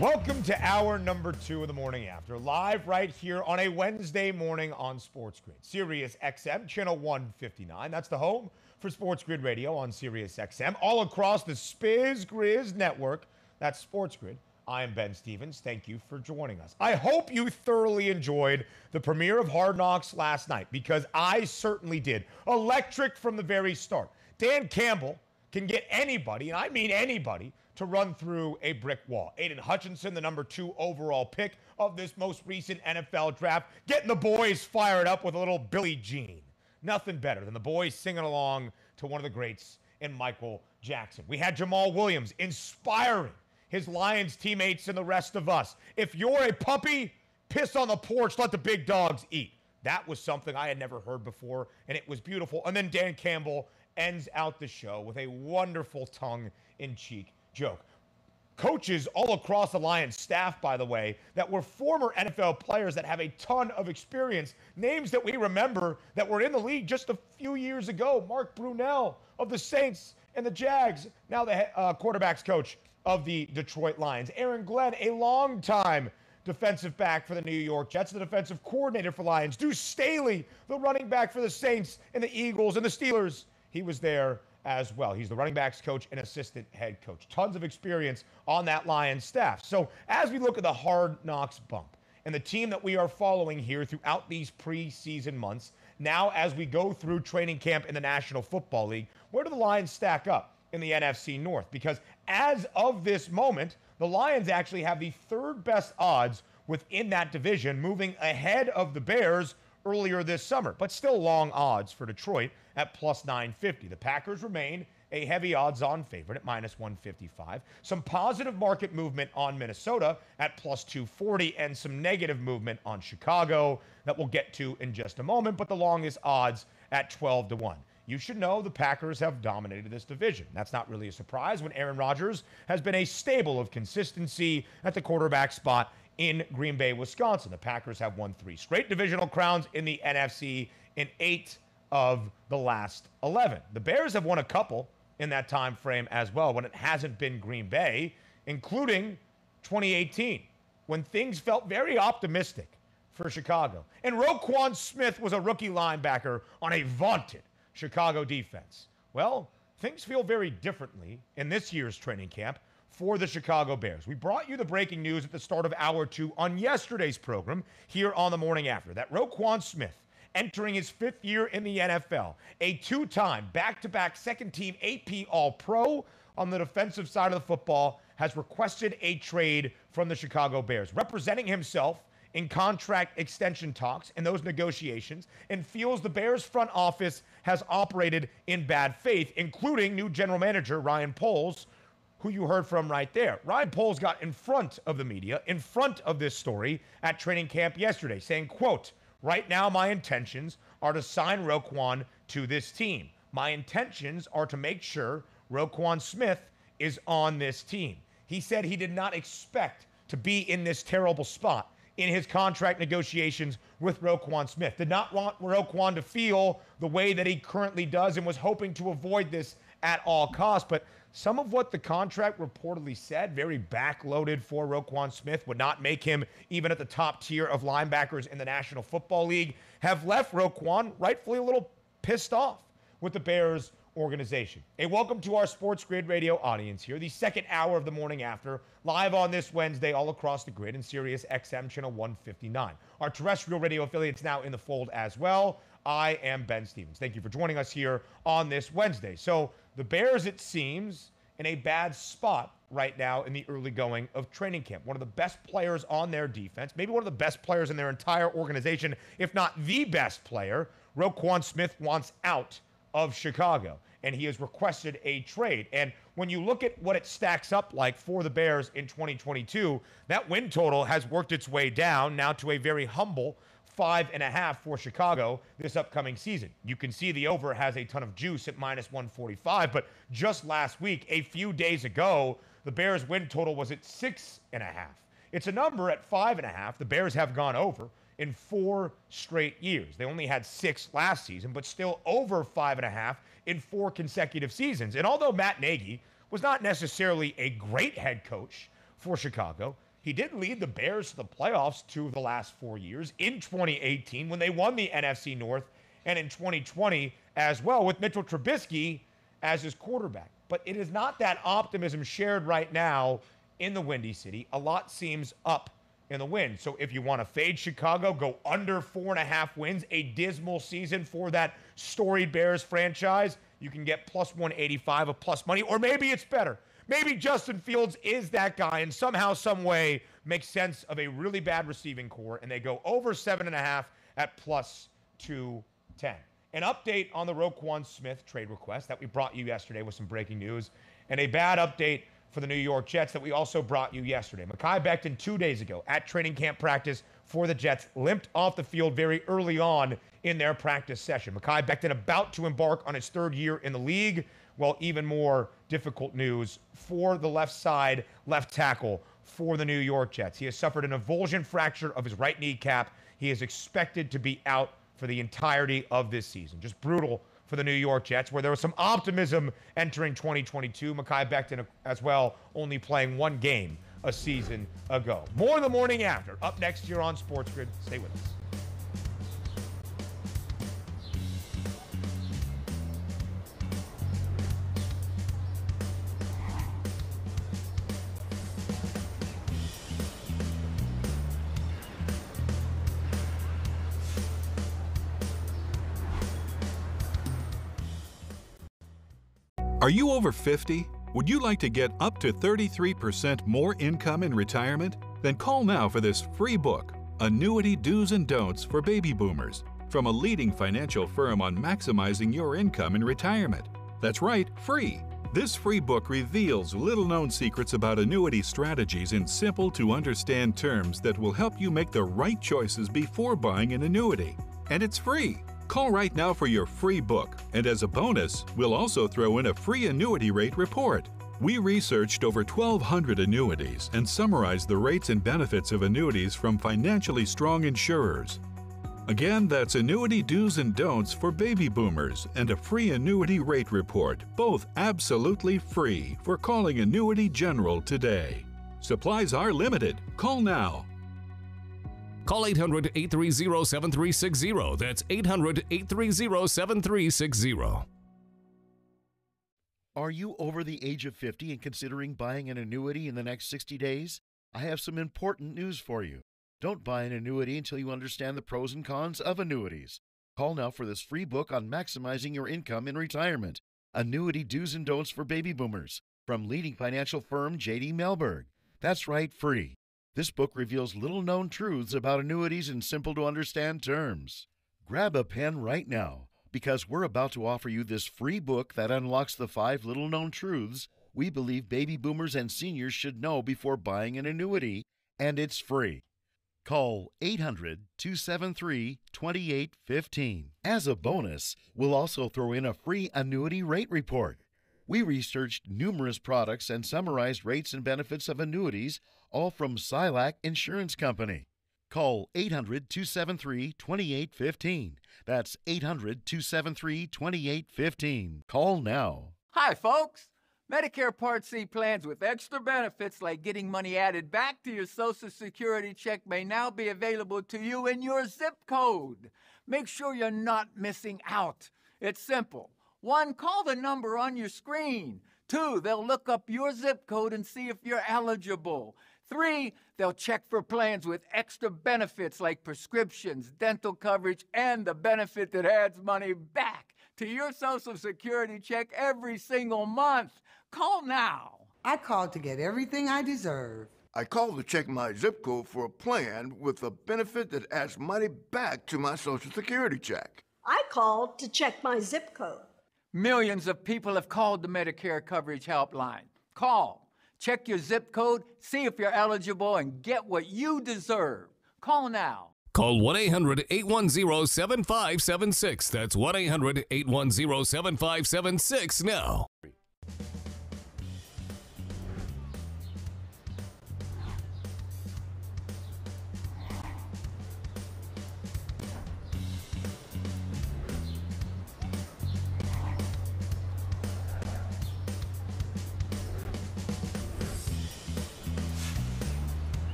Welcome to hour number 2 of the morning after, live right here on a Wednesday morning on Sports Grid. Sirius XM, channel 159. That's the home for Sports Grid Radio on Sirius XM. All across the Spiz Grizz network, that's Sports Grid. I am Ben Stevens. Thank you for joining us. I hope you thoroughly enjoyed the premiere of Hard Knocks last night, because I certainly did. Electric from the very start. Dan Campbell can get anybody, and I mean anybody, to run through a brick wall. Aiden Hutchinson, the number 2 overall pick of this most recent NFL draft, getting the boys fired up with a little Billie Jean. Nothing better than the boys singing along to one of the greats in Michael Jackson. We had Jamal Williams inspiring his Lions teammates and the rest of us. If you're a puppy, piss on the porch, let the big dogs eat. That was something I had never heard before, and it was beautiful. And then Dan Campbell ends out the show with a wonderful tongue-in-cheek joke. Coaches all across the Lions staff, by the way, that were former NFL players that have a ton of experience, names that we remember that were in the league just a few years ago. Mark Brunell of the Saints and the Jags, now the quarterbacks coach of the Detroit Lions. Aaron Glenn, a longtime defensive back for the New York Jets, the defensive coordinator for Lions. Deuce Staley, the running back for the Saints and the Eagles and the Steelers. He was there as well. He's the running backs coach and assistant head coach. Tons of experience on that Lions staff. So as we look at the Hard Knocks bump and the team that we are following here throughout these preseason months, now as we go through training camp in the National Football League, where do the Lions stack up in the NFC North? Because as of this moment, the Lions actually have the 3rd best odds within that division, moving ahead of the Bears earlier this summer, but still long odds for Detroit at plus 950. The Packers remain a heavy odds-on favorite at minus 155. Some positive market movement on Minnesota at plus 240, and some negative movement on Chicago that we'll get to in just a moment, but the longest odds at 12 to 1. You should know the Packers have dominated this division. That's not really a surprise when Aaron Rodgers has been a staple of consistency at the quarterback spot in Green Bay, Wisconsin. The Packers have won 3 straight divisional crowns in the NFC in 8 of the last 11. The Bears have won a couple in that time frame as well when it hasn't been Green Bay, including 2018, when things felt very optimistic for Chicago. And Roquan Smith was a rookie linebacker on a vaunted Chicago defense. Well, things feel very differently in this year's training camp for the Chicago Bears. We brought you the breaking news at the start of hour 2 on yesterday's program here on the morning after, that Roquan Smith, entering his 5th year in the NFL, a 2-time back-to-back second-team AP All-Pro on the defensive side of the football, has requested a trade from the Chicago Bears, representing himself in contract extension talks and those negotiations, and feels the Bears front office has operated in bad faith, including new general manager Ryan Poles, who you heard from right there. Ryan Poles got in front of the media, in front of this story at training camp yesterday, saying, quote, "Right now my intentions are to sign Roquan to this team. My intentions are to make sure Roquan Smith is on this team." He said he did not expect to be in this terrible spot in his contract negotiations with Roquan Smith. Did not want Roquan to feel the way that he currently does and was hoping to avoid this at all costs. But some of what the contract reportedly said, very backloaded for Roquan Smith, would not make him even at the top tier of linebackers in the National Football League, have left Roquan rightfully a little pissed off with the Bears organization. A welcome to our Sports Grid Radio audience here, the second hour of the morning after, live on this Wednesday all across the grid in Sirius XM channel 159. Our terrestrial radio affiliates now in the fold as well. I am Ben Stevens. Thank you for joining us here on this Wednesday. So the Bears, it seems, in a bad spot right now in the early going of training camp. One of the best players on their defense, maybe one of the best players in their entire organization, if not the best player, Roquan Smith, wants out of Chicago, and he has requested a trade. And when you look at what it stacks up like for the Bears in 2022, that win total has worked its way down now to a very humble 5.5 for Chicago this upcoming season. You can see the over has a ton of juice at minus 145, but just last week, a few days ago, the Bears win total was at 6.5. It's a number at 5.5 the Bears have gone over in 4 straight years. They only had 6 last season, but still over 5.5 in 4 consecutive seasons. And although Matt Nagy was not necessarily a great head coach for Chicago, he did lead the Bears to the playoffs 2 of the last 4 years, in 2018 when they won the NFC North, and in 2020 as well, with Mitchell Trubisky as his quarterback. But it is not that optimism shared right now in the Windy City. A lot seems up in the wind. So if you want to fade Chicago, go under 4.5 wins, a dismal season for that storied Bears franchise, you can get plus 185 of plus money, or maybe it's better. Maybe Justin Fields is that guy and somehow, some way makes sense of a really bad receiving core, and they go over 7.5 at plus 210. An update on the Roquan Smith trade request that we brought you yesterday with some breaking news, and a bad update for the New York Jets that we also brought you yesterday. Mekhi Becton 2 days ago at training camp practice for the Jets limped off the field very early on in their practice session. Mekhi Becton about to embark on his 3rd year in the league. Well, even more difficult news for the left side, left tackle for the New York Jets. He has suffered an avulsion fracture of his right kneecap. He is expected to be out for the entirety of this season. Just brutal for the New York Jets, where there was some optimism entering 2022. Mekhi Becton as well, only playing 1 game a season ago. More the morning after, up next here on Sports Grid. Stay with us. Are you over 50? Would you like to get up to 33% more income in retirement? Then call now for this free book, Annuity Do's and Don'ts for Baby Boomers, from a leading financial firm on maximizing your income in retirement. That's right, free. This free book reveals little-known secrets about annuity strategies in simple-to-understand terms that will help you make the right choices before buying an annuity. And it's free. Call right now for your free book, and as a bonus, we'll also throw in a free annuity rate report. We researched over 1,200 annuities and summarized the rates and benefits of annuities from financially strong insurers. Again, that's Annuity Do's and Don'ts for Baby Boomers and a free annuity rate report, both absolutely free, for calling Annuity General today. Supplies are limited. Call now. Call 800-830-7360. That's 800-830-7360. Are you over the age of 50 and considering buying an annuity in the next 60 days? I have some important news for you. Don't buy an annuity until you understand the pros and cons of annuities. Call now for this free book on maximizing your income in retirement. Annuity Do's and Don'ts for Baby Boomers, from leading financial firm J.D. Mellberg. That's right, free. This book reveals little-known truths about annuities in simple-to-understand terms. Grab a pen right now, because we're about to offer you this free book that unlocks the 5 little-known truths we believe baby boomers and seniors should know before buying an annuity, and it's free. Call 800-273-2815. As a bonus, we'll also throw in a free annuity rate report. We researched numerous products and summarized rates and benefits of annuities, all from Silac Insurance Company. Call 800-273-2815. That's 800-273-2815. Call now. Hi, folks. Medicare Part C plans with extra benefits like getting money added back to your Social Security check may now be available to you in your zip code. Make sure you're not missing out. It's simple. 1, call the number on your screen. 2, they'll look up your zip code and see if you're eligible. 3, they'll check for plans with extra benefits like prescriptions, dental coverage, and the benefit that adds money back to your Social Security check every single month. Call now. I called to get everything I deserve. I called to check my zip code for a plan with a benefit that adds money back to my Social Security check. I called to check my zip code. Millions of people have called the Medicare Coverage Helpline. Call, check your zip code, see if you're eligible, and get what you deserve. Call now. Call 1-800-810-7576. That's 1-800-810-7576 now.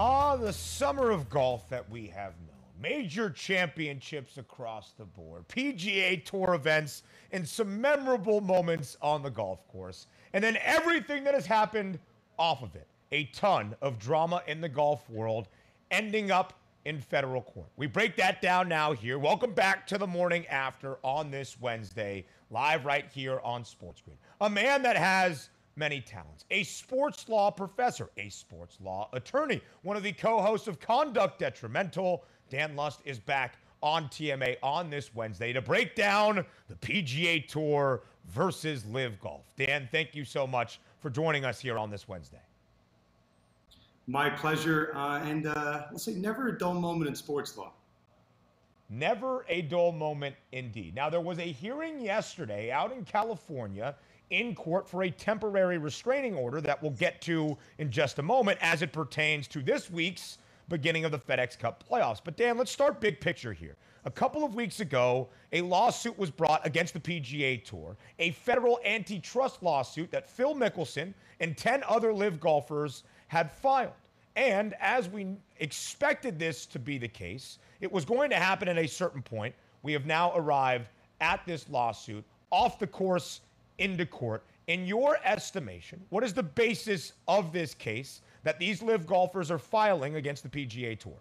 Ah, the summer of golf that we have known. Major championships across the board, PGA Tour events, and some memorable moments on the golf course. And then everything that has happened off of it. A ton of drama in the golf world ending up in federal court. We break that down now here. Welcome back to the morning after on this Wednesday, live right here on Sports Grid. A man that has many talents, a sports law professor, a sports law attorney, one of the co-hosts of Conduct Detrimental. Dan Lust is back on TMA on this Wednesday to break down the PGA Tour versus LIV Golf. Dan, thank you so much for joining us here on this Wednesday. My pleasure, and let's say never a dull moment in sports law. Never a dull moment indeed. Now, there was a hearing yesterday out in California in court for a temporary restraining order that we'll get to in just a moment as it pertains to this week's beginning of the FedEx Cup Playoffs. But Dan, let's start big picture here. A couple of weeks ago, a lawsuit was brought against the PGA Tour, a federal antitrust lawsuit that Phil Mickelson and 10 other LIV golfers had filed. And as we expected this to be the case, it was going to happen at a certain point. We have now arrived at this lawsuit, off the course, into court. In your estimation, what is the basis of this case that these LIV golfers are filing against the PGA Tour?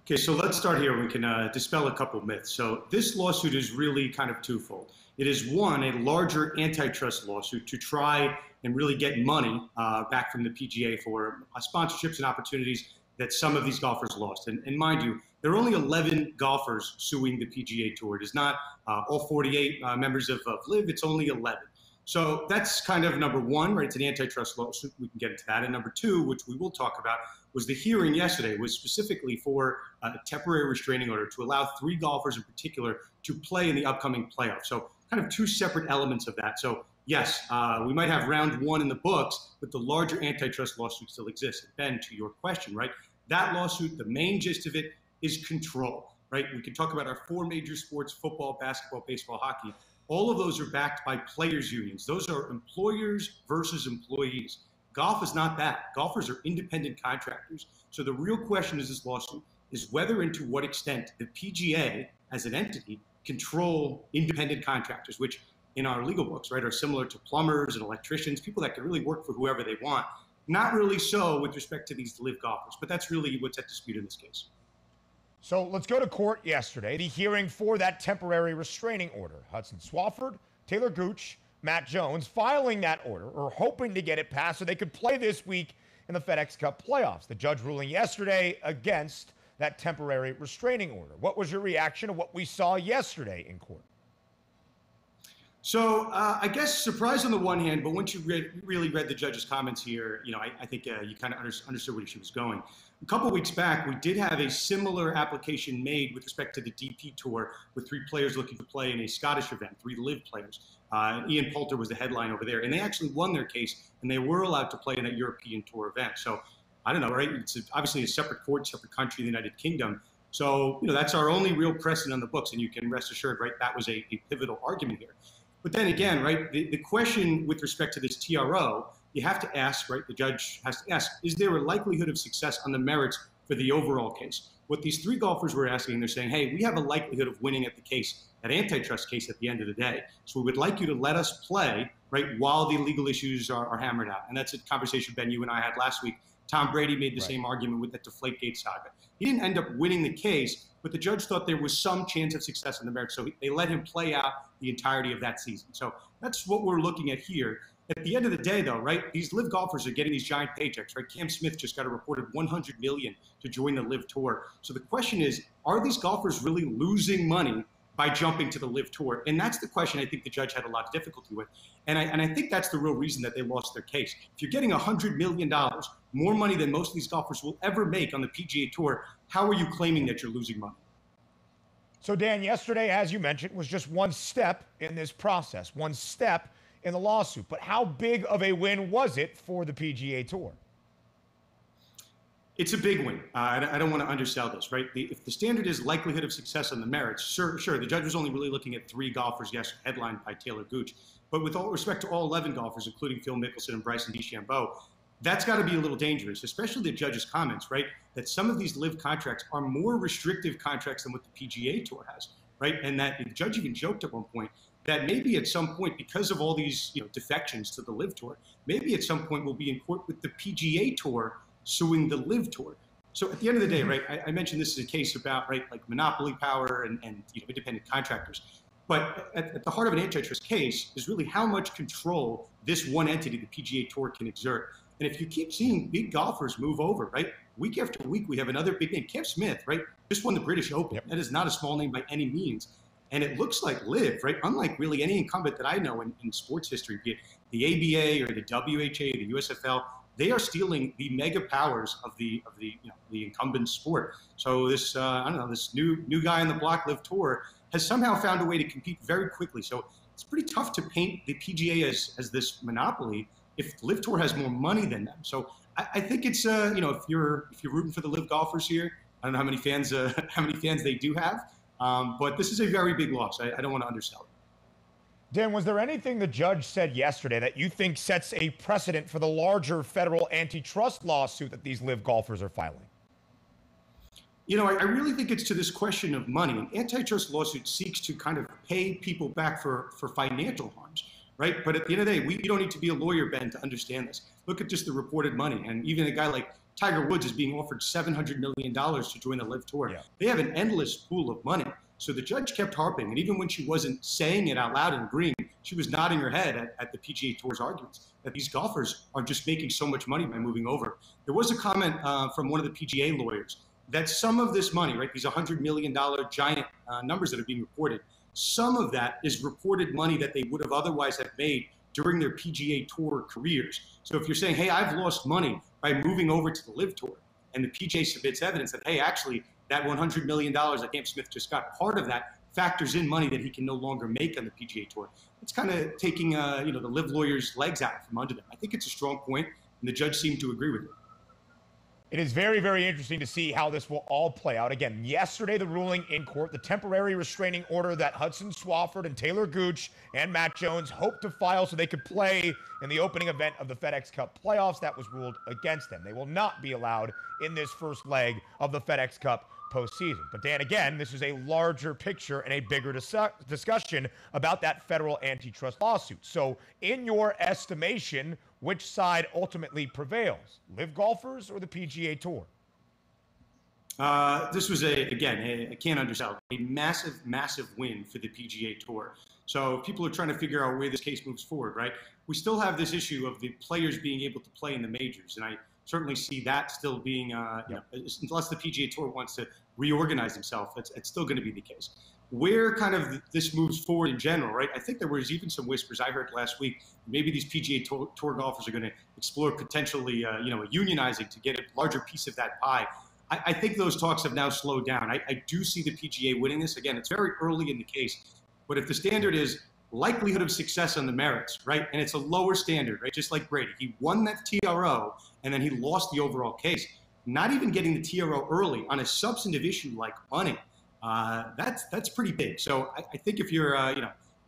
Okay, so let's start here. We can dispel a couple myths. So this lawsuit is really kind of twofold. It is, one, a larger antitrust lawsuit to try and really get money back from the PGA for sponsorships and opportunities that some of these golfers lost. And mind you, there are only 11 golfers suing the PGA Tour. It is not all 48 members of LIV. It's only 11. So that's kind of number one, right? It's an antitrust lawsuit. We can get into that. And number two, which we will talk about, was the hearing yesterday was specifically for a temporary restraining order to allow 3 golfers in particular to play in the upcoming playoffs. So kind of 2 separate elements of that. So yes, we might have round 1 in the books, but the larger antitrust lawsuit still exists. And Ben, to your question, right? That lawsuit, the main gist of it is control, right? We can talk about our 4 major sports, football, basketball, baseball, hockey. All of those are backed by players' unions. Those are employers versus employees. Golf is not that. Golfers are independent contractors. So the real question is this lawsuit is whether and to what extent the PGA as an entity control independent contractors, which in our legal books, right, are similar to plumbers and electricians, people that can really work for whoever they want. Not really so with respect to these LIV golfers, but that's really what's at dispute in this case. So let's go to court yesterday, the hearing for that temporary restraining order. Hudson Swafford, Taylor Gooch, Matt Jones filing that order or hoping to get it passed so they could play this week in the FedEx Cup Playoffs. The judge ruling yesterday against that temporary restraining order. What was your reaction to what we saw yesterday in court? So I guess surprised on the one hand, but once you really read the judge's comments here, you know, I think you kind of understood where she was going. A couple of weeks back, we did have a similar application made with respect to the DP Tour with 3 players looking to play in a Scottish event, 3 LIV players. Ian Poulter was the headline over there, and they actually won their case, and they were allowed to play in that European Tour event. So I don't know, right? It's obviously a separate court, separate country, the United Kingdom. So, you know, that's our only real precedent on the books, and you can rest assured, right, that was a pivotal argument here. But then again, right, the question with respect to this TRO, you have to ask, right, the judge has to ask, is there a likelihood of success on the merits for the overall case? What these 3 golfers were asking, they're saying, hey, we have a likelihood of winning at the case, that antitrust case at the end of the day. So we would like you to let us play, right, while the legal issues are hammered out. And that's a conversation, Ben, you and I had last week. Tom Brady made the same argument with the Deflategate saga. He didn't end up winning the case, but the judge thought there was some chance of success on the merits. So they let him play out the entirety of that season. So that's what we're looking at here. At the end of the day, though, right, these LIV golfers are getting these giant paychecks, right? Cam Smith just got a reported $100 million to join the LIV Tour. So the question is, are these golfers really losing money by jumping to the LIV Tour? And that's the question I think the judge had a lot of difficulty with. And I think that's the real reason that they lost their case. If you're getting $100 million, more money than most of these golfers will ever make on the PGA Tour, how are you claiming that you're losing money? So, Dan, yesterday, as you mentioned, was just one step in this process, one step in the lawsuit. But how big of a win was it for the PGA Tour? It's a big win. I don't want to undersell this, right? If the standard is likelihood of success on the merits, sure, the judge was only really looking at 3 golfers, yes, headlined by Taylor Gooch. But with all respect to all 11 golfers, including Phil Mickelson and Bryson DeChambeau, That's got to be a little dangerous, especially the judge's comments, right? That some of these LIV contracts are more restrictive contracts than what the PGA Tour has, right? And that the judge even joked at one point that maybe at some point, because of all these defections to the LIV Tour, maybe at some point we'll be in court with the PGA Tour suing the LIV Tour. So at the end of the day, right, I mentioned this is a case about, right, like monopoly power and independent contractors. But at the heart of an antitrust case is really how much control this one entity, the PGA Tour, can exert. And if you keep seeing big golfers move over, right, week after week, we have another big name. Cam Smith, right, just won the British Open. Yep. That is not a small name by any means. And it looks like LIV, right, unlike really any incumbent that I know in sports history, be it the ABA or the WHA, the USFL, they are stealing the mega powers of the incumbent sport. So this this new guy on the block, LIV Tour, has somehow found a way to compete very quickly. So it's pretty tough to paint the PGA as this monopoly if LIV Tour has more money than them. So I think it's if you're rooting for the LIV golfers here, I don't know how many fans they do have, but this is a very big loss. I don't want to undersell it. Dan, was there anything the judge said yesterday that you think sets a precedent for the larger federal antitrust lawsuit that these LIV golfers are filing? I really think it's to this question of money. An antitrust lawsuit seeks to kind of pay people back for financial harms, right? But at the end of the day, you don't need to be a lawyer, Ben, to understand this. Look at just the reported money. And even a guy like Tiger Woods is being offered $700 million to join the LIV Tour. Yeah. They have an endless pool of money. So the judge kept harping, and even when she wasn't saying it out loud and agreeing, she was nodding her head at the PGA Tour's arguments that these golfers are just making so much money by moving over. There was a comment from one of the PGA lawyers that some of this money, right, these $100 million giant numbers that are being reported, some of that is reported money that they would have otherwise have made during their PGA Tour careers. So if you're saying, hey, I've lost money by moving over to the LIV Tour, and the PGA submits evidence that, hey, actually, that $100 million that Cam Smith just got, part of that factors in money that he can no longer make on the PGA Tour. It's kind of taking the LIV lawyers' legs out from under them. I think it's a strong point, and the judge seemed to agree with it. It is very, very interesting to see how this will all play out. Again, yesterday, the ruling in court, the temporary restraining order that Hudson Swafford and Taylor Gooch and Matt Jones hoped to file so they could play in the opening event of the FedEx Cup Playoffs, that was ruled against them. They will not be allowed in this first leg of the FedEx Cup postseason. But Dan, again, this is a larger picture and a bigger discussion about that federal antitrust lawsuit. So in your estimation, which side ultimately prevails, LIV golfers or the PGA Tour? This was I can't undersell, a massive, massive win for the PGA Tour. So people are trying to figure out where this case moves forward, right? We still have this issue of the players being able to play in the majors, and I certainly see that still being, unless the PGA Tour wants to reorganize himself, it's still going to be the case. Where kind of this moves forward in general, right? I think there was even some whispers I heard last week. Maybe these PGA Tour golfers are going to explore potentially, unionizing to get a larger piece of that pie. I think those talks have now slowed down. I do see the PGA winning this. Again, it's very early in the case, but if the standard is likelihood of success on the merits, right? And it's a lower standard, right? Just like Brady. He won that TRO, and then he lost the overall case. Not even getting the TRO early on a substantive issue like money, that's pretty big. So I think if you're,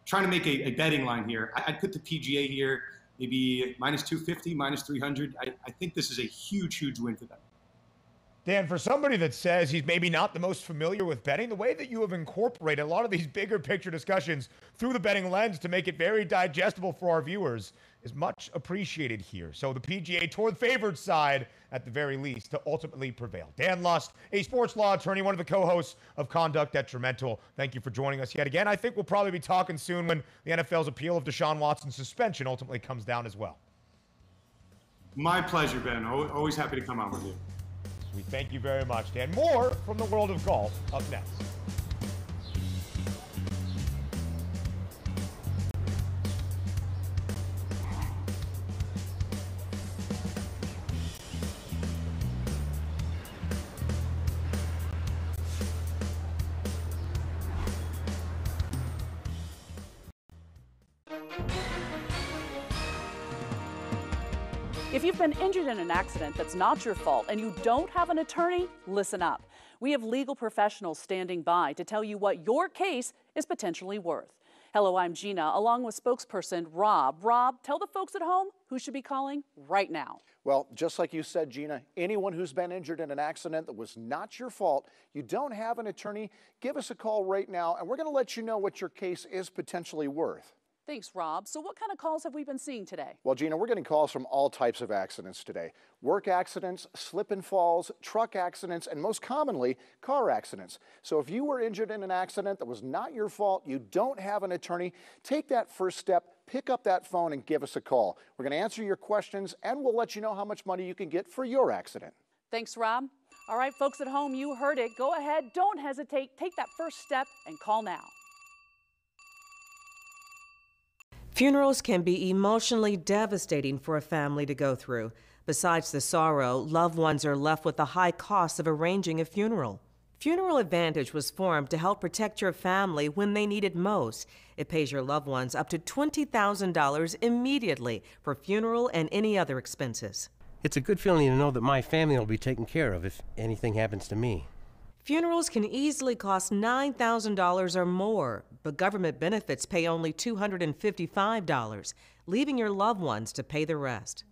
trying to make a betting line here, I'd put the PGA here, maybe minus 250, minus 300. I think this is a huge, huge win for them. Dan, for somebody that says he's maybe not the most familiar with betting, the way that you have incorporated a lot of these bigger picture discussions through the betting lens to make it very digestible for our viewers is much appreciated here. So the PGA Tour, the favored side, at the very least, to ultimately prevail. Dan Lust, a sports law attorney, one of the co-hosts of Conduct Detrimental. Thank you for joining us yet again. I think we'll probably be talking soon when the NFL's appeal of Deshaun Watson's suspension ultimately comes down as well. My pleasure, Ben. Always happy to come on with you. We thank you very much, Dan. More from the world of golf up next. If you've been injured in an accident that's not your fault and you don't have an attorney, listen up. We have legal professionals standing by to tell you what your case is potentially worth. Hello, I'm Gina, along with spokesperson Rob. Rob, tell the folks at home who should be calling right now. Well, just like you said, Gina, anyone who's been injured in an accident that was not your fault, you don't have an attorney, give us a call right now, and we're going to let you know what your case is potentially worth. Thanks, Rob. So what kind of calls have we been seeing today? Well, Gina, we're getting calls from all types of accidents today. Work accidents, slip and falls, truck accidents, and most commonly, car accidents. So if you were injured in an accident that was not your fault, you don't have an attorney, take that first step, pick up that phone and give us a call. We're going to answer your questions, and we'll let you know how much money you can get for your accident. Thanks, Rob. All right, folks at home, you heard it. Go ahead, don't hesitate, take that first step and call now. Funerals can be emotionally devastating for a family to go through. Besides the sorrow, loved ones are left with the high cost of arranging a funeral. Funeral Advantage was formed to help protect your family when they need it most. It pays your loved ones up to $20,000 immediately for funeral and any other expenses. It's a good feeling to know that my family will be taken care of if anything happens to me. Funerals can easily cost $9,000 or more, but government benefits pay only $255, leaving your loved ones to pay the rest.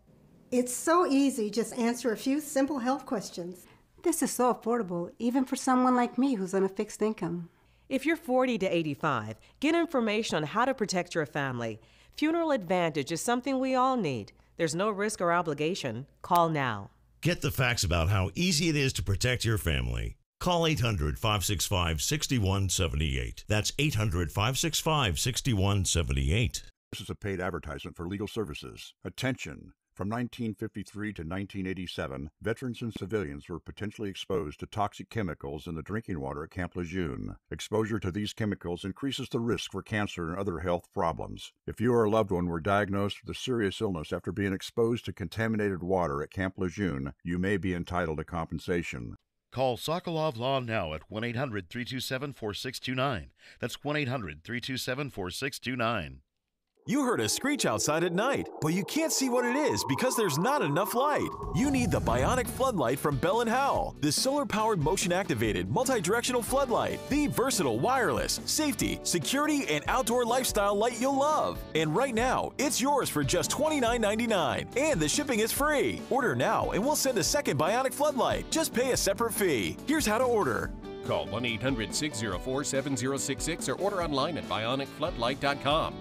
It's so easy, just answer a few simple health questions. This is so affordable, even for someone like me who's on a fixed income. If you're 40 to 85, get information on how to protect your family. Funeral Advantage is something we all need. There's no risk or obligation. Call now. Get the facts about how easy it is to protect your family. Call 800-565-6178. That's 800-565-6178. This is a paid advertisement for legal services. Attention! From 1953 to 1987, veterans and civilians were potentially exposed to toxic chemicals in the drinking water at Camp Lejeune. Exposure to these chemicals increases the risk for cancer and other health problems. If you or a loved one were diagnosed with a serious illness after being exposed to contaminated water at Camp Lejeune, you may be entitled to compensation. Call Sokolov Law now at 1-800-327-4629. That's 1-800-327-4629. You heard a screech outside at night, but you can't see what it is because there's not enough light. You need the Bionic Floodlight from Bell & Howell, the solar-powered motion-activated multi-directional floodlight, the versatile wireless, safety, security, and outdoor lifestyle light you'll love. And right now, it's yours for just $29.99, and the shipping is free. Order now, and we'll send a second Bionic Floodlight. Just pay a separate fee. Here's how to order. Call 1-800-604-7066 or order online at bionicfloodlight.com.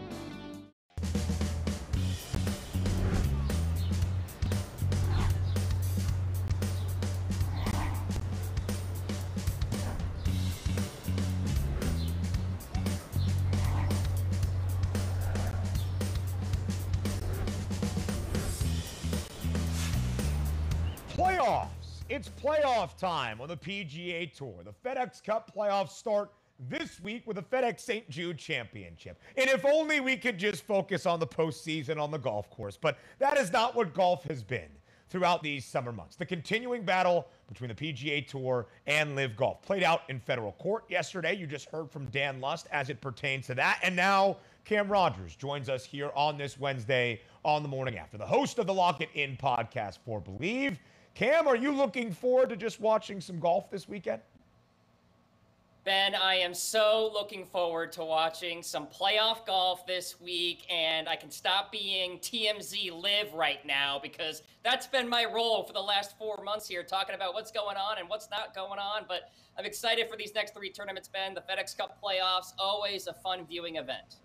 Playoffs. It's playoff time on the PGA Tour. The FedEx Cup Playoffs start this week with the FedEx St. Jude Championship. And if only we could just focus on the postseason on the golf course. But that is not what golf has been throughout these summer months. The continuing battle between the PGA Tour and LIV Golf played out in federal court yesterday. You just heard from Dan Lust as it pertains to that. And now Cam Rogers joins us here on this Wednesday on the morning after. The host of the Lock It In podcast for Believe. Cam, are you looking forward to just watching some golf this weekend? Ben, I am so looking forward to watching some playoff golf this week, and I can stop being TMZ Live right now because that's been my role for the last 4 months here, talking about what's going on and what's not going on. But I'm excited for these next 3 tournaments, Ben. The FedEx Cup Playoffs, always a fun viewing event.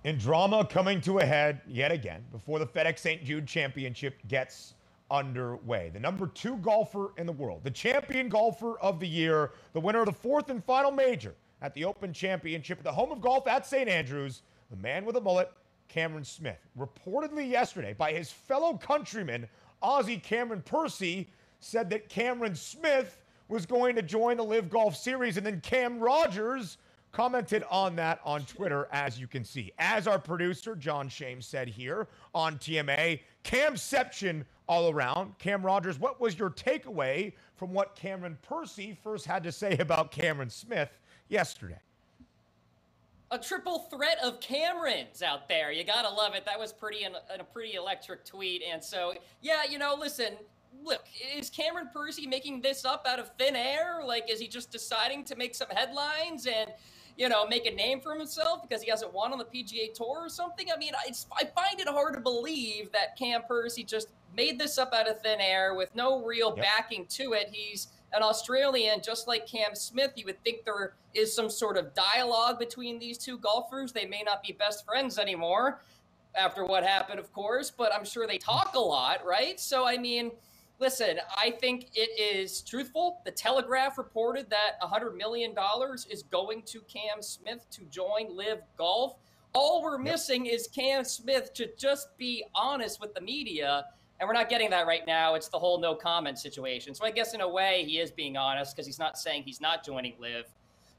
And drama coming to a head yet again before the FedEx St. Jude Championship gets underway. The number 2 golfer in the world, the champion golfer of the year, the winner of the 4th and final major at the Open Championship at the home of golf at St. Andrews, the man with a mullet, Cameron Smith. Reportedly yesterday by his fellow countryman, Aussie Cameron Percy, said that Cameron Smith was going to join the LIV Golf Series, and then Cam Rogers commented on that on Twitter, as you can see. As our producer, John Shames, said here on TMA, Camception all around. Cam Rogers, what was your takeaway from what Cameron Percy first had to say about Cameron Smith yesterday? A triple threat of Camerons out there. You gotta love it. That was a pretty electric tweet. And so, yeah, listen, look, is Cameron Percy making this up out of thin air? Like, is he just deciding to make some headlines? And make a name for himself because he hasn't won on the PGA Tour or something? I mean, I find it hard to believe that Cam Percy just made this up out of thin air with no real backing to it. He's an Australian, just like Cam Smith. You would think there is some sort of dialogue between these two golfers. They may not be best friends anymore after what happened, of course, but I'm sure they talk a lot, right? So, I mean, listen, I think it is truthful. The Telegraph reported that $100 million is going to Cam Smith to join LIV Golf. All we're missing is Cam Smith to just be honest with the media, and we're not getting that right now. It's the whole no comment situation. So I guess in a way he is being honest because he's not saying he's not joining LIV.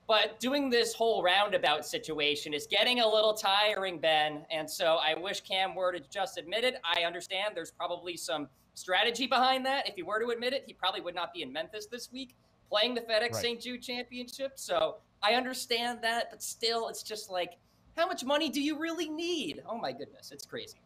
But doing this whole roundabout situation is getting a little tiring, Ben. And so I wish Cam were to just admit it. I understand there's probably some strategy behind that. If he were to admit it, he probably would not be in Memphis this week playing the FedEx St. Jude Championship. So I understand that, but still, it's just like, how much money do you really need? Oh my goodness, it's crazy.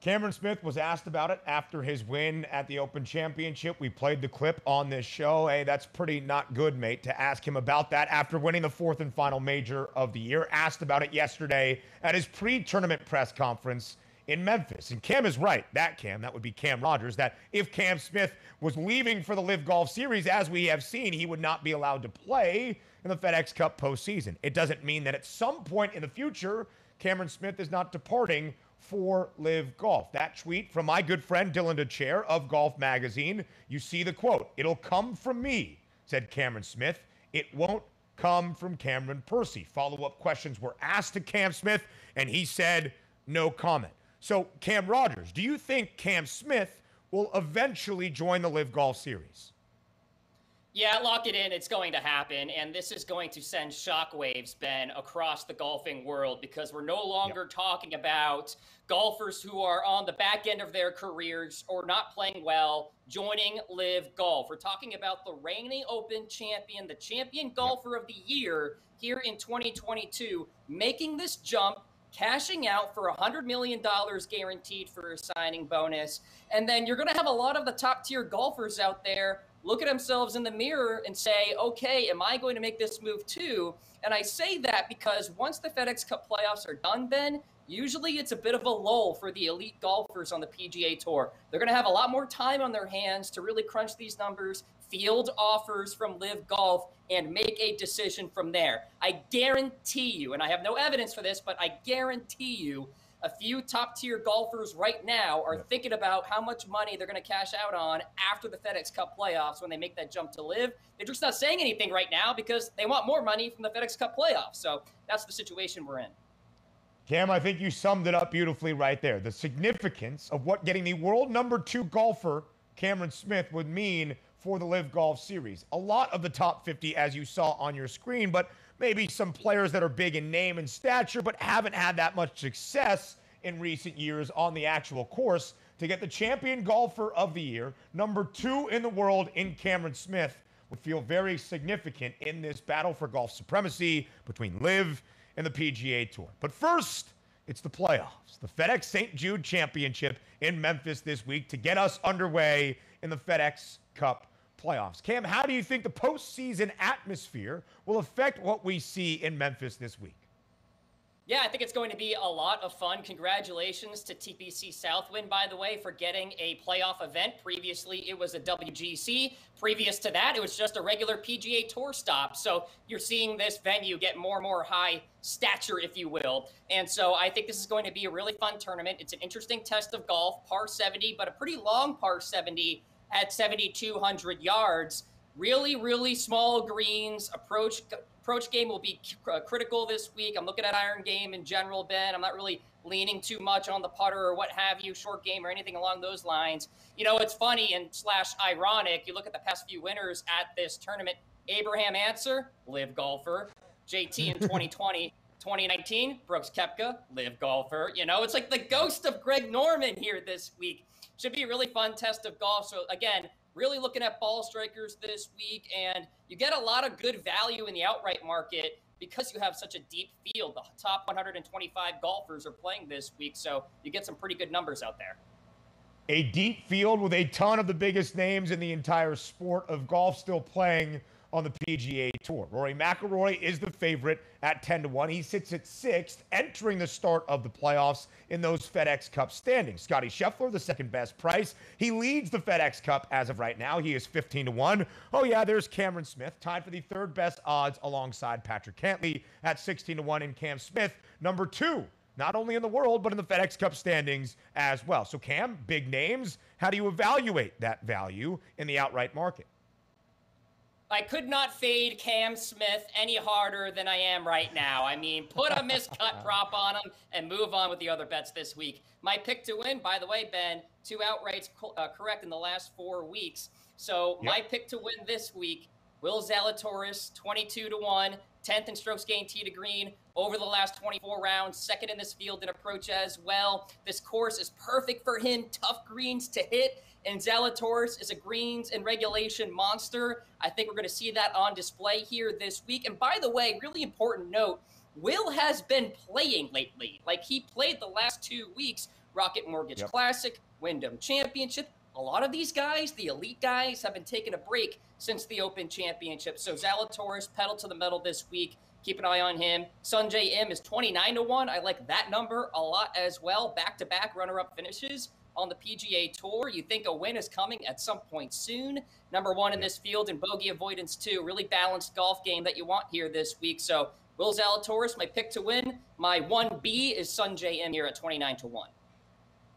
Cameron Smith was asked about it after his win at the Open Championship. We played the clip on this show. Hey, that's pretty not good, mate, to ask him about that after winning the fourth and final major of the year. Asked about it yesterday at his pre-tournament press conference in Memphis. And Cam is right. That would be Cam Rogers, that if Cam Smith was leaving for the LIV Golf Series, as we have seen, he would not be allowed to play in the FedEx Cup postseason. It doesn't mean that at some point in the future, Cameron Smith is not departing for LIV Golf. That tweet from my good friend Dylan DeChair of Golf Magazine, you see the quote, "It'll come from me," said Cameron Smith. It won't come from Cameron Percy. Follow-up questions were asked to Cam Smith, and he said no comment. So, Cam Rogers, do you think Cam Smith will eventually join the LIV Golf Series? Yeah, lock it in. It's going to happen. And this is going to send shockwaves, Ben, across the golfing world because we're no longer talking about golfers who are on the back end of their careers or not playing well joining LIV Golf. We're talking about the reigning Open champion, the champion golfer of the year here in 2022, making this jump, cashing out for $100 million guaranteed for a signing bonus. And then you're going to have a lot of the top tier golfers out there look at themselves in the mirror and say, okay, am I going to make this move too? And I say that because once the FedEx Cup playoffs are done, Ben, usually it's a bit of a lull for the elite golfers on the PGA Tour. They're going to have a lot more time on their hands to really crunch these numbers, field offers from LIV Golf, and make a decision from there. I guarantee you, and I have no evidence for this, but I guarantee you a few top-tier golfers right now are thinking about how much money they're going to cash out on after the FedEx Cup playoffs when they make that jump to LIV. They're just not saying anything right now because they want more money from the FedEx Cup playoffs. So that's the situation we're in. Cam, I think you summed it up beautifully right there. The significance of what getting the world #2 golfer, Cameron Smith, would mean for the LIV Golf Series. A lot of the top 50, as you saw on your screen, but maybe some players that are big in name and stature but haven't had that much success in recent years on the actual course. To get the champion golfer of the year, #2 in the world in Cameron Smith, would feel very significant in this battle for golf supremacy between LIV and the PGA Tour. But first, it's the playoffs. The FedEx St. Jude Championship in Memphis this week to get us underway in the FedEx Cup Playoffs. Cam, how do you think the postseason atmosphere will affect what we see in Memphis this week? Yeah, I think it's going to be a lot of fun. Congratulations to TPC Southwind, by the way, for getting a playoff event. Previously, it was a WGC. Previous to that, it was just a regular PGA Tour stop. So you're seeing this venue get more and more high stature, if you will. And so I think this is going to be a really fun tournament. It's an interesting test of golf, par 70, but a pretty long par 70 at 7,200 yards. Really, really small greens. Approach game will be critical this week. I'm looking at iron game in general, Ben. I'm not really leaning too much on the putter or what have you, short game or anything along those lines. You know, it's funny and / ironic. You look at the past few winners at this tournament. Abraham Answer, LIV golfer. JT in 2020. 2019, Brooks Koepka, LIV golfer. You know, it's like the ghost of Greg Norman here this week. Should be a really fun test of golf. So again, really looking at ball strikers this week, and you get a lot of good value in the outright market because you have such a deep field. The top 125 golfers are playing this week, so you get some pretty good numbers out there. A deep field with a ton of the biggest names in the entire sport of golf still playing on the PGA Tour. Rory Mcilroy is the favorite at 10-1. He sits at 6th, entering the start of the playoffs in those FedEx Cup standings. Scotty Scheffler, the second best price. He leads the FedEx Cup as of right now. He is 15-1. Oh yeah, there's Cameron Smith, tied for the third best odds alongside Patrick Cantlay at 16-1, and Cam Smith, number 2. Not only in the world, but in the FedEx Cup standings as well. So Cam, big names. How do you evaluate that value in the outright market? I could not fade Cam Smith any harder than I am right now. I mean, put a miscut prop on him and move on with the other bets this week. My pick to win, by the way, Ben, 2 outrights correct in the last 4 weeks. So my pick to win this week, Will Zalatoris, 22-1, 10th in strokes gained tee to green over the last 24 rounds, second in this field in approach as well. This course is perfect for him, tough greens to hit, and Zalatoris is a greens and regulation monster. I think we're going to see that on display here this week. And by the way, really important note, Will has been playing lately. Like, he played the last 2 weeks, Rocket Mortgage Classic, Wyndham Championship. A lot of these guys, the elite guys, have been taking a break since the Open Championship. So Zalatoris, pedal to the metal this week. Keep an eye on him. Sungjae Im is 29-1. I like that number a lot as well. Back-to-back runner-up finishes on the PGA Tour. You think a win is coming at some point soon. Number 1 in this field and bogey avoidance too. Really balanced golf game that you want here this week. So Will Zalatoris, my pick to win. My 1B is Sungjae Im here at 29-1.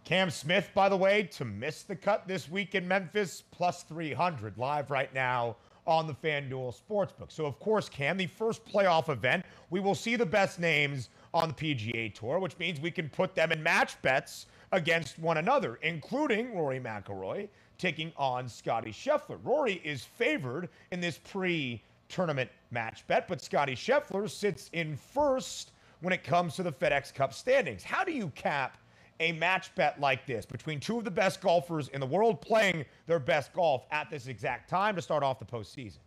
Cam Smith, by the way, to miss the cut this week in Memphis, plus 300 live right now on the FanDuel Sportsbook. So, of course, Cam, the first playoff event, we will see the best names on the PGA Tour, which means we can put them in match bets against one another, including Rory Mcilroy taking on Scotty Scheffler. Rory is favored in this pre-tournament match bet, but Scotty Scheffler sits in first when it comes to the FedEx Cup standings. How do you cap a match bet like this between 2 of the best golfers in the world playing their best golf at this exact time to start off the postseason?